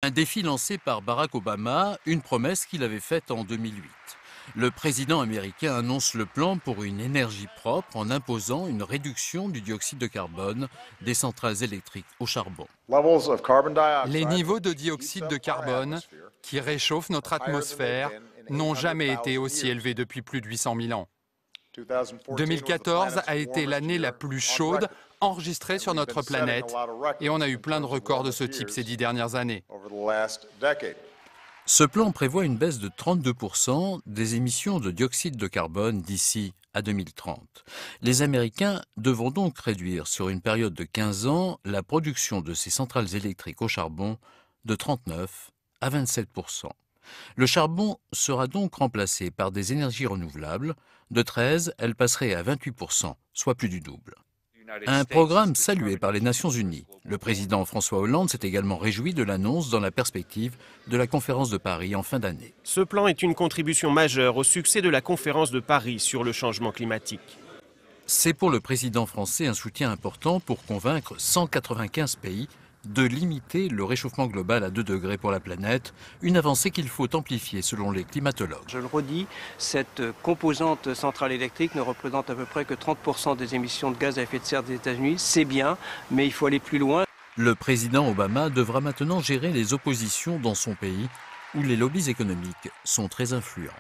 Un défi lancé par Barack Obama, une promesse qu'il avait faite en 2008. Le président américain annonce le plan pour une énergie propre en imposant une réduction du dioxyde de carbone des centrales électriques au charbon. Les niveaux de dioxyde de carbone, qui réchauffent notre atmosphère, n'ont jamais été aussi élevés depuis plus de 800 000 ans. 2014 a été l'année la plus chaude enregistrée sur notre planète et on a eu plein de records de ce type ces 10 dernières années. Ce plan prévoit une baisse de 32% des émissions de dioxyde de carbone d'ici à 2030. Les Américains devront donc réduire sur une période de 15 ans la production de ces centrales électriques au charbon de 39 à 27%. Le charbon sera donc remplacé par des énergies renouvelables. De 13, elle passerait à 28%, soit plus du double. Un programme salué par les Nations Unies. Le président François Hollande s'est également réjoui de l'annonce dans la perspective de la conférence de Paris en fin d'année. Ce plan est une contribution majeure au succès de la conférence de Paris sur le changement climatique. C'est pour le président français un soutien important pour convaincre 195 pays de limiter le réchauffement global à 2 degrés pour la planète, une avancée qu'il faut amplifier selon les climatologues. Je le redis, cette composante centrale électrique ne représente à peu près que 30% des émissions de gaz à effet de serre des États-Unis. C'est bien, mais il faut aller plus loin. Le président Obama devra maintenant gérer les oppositions dans son pays, où les lobbies économiques sont très influents.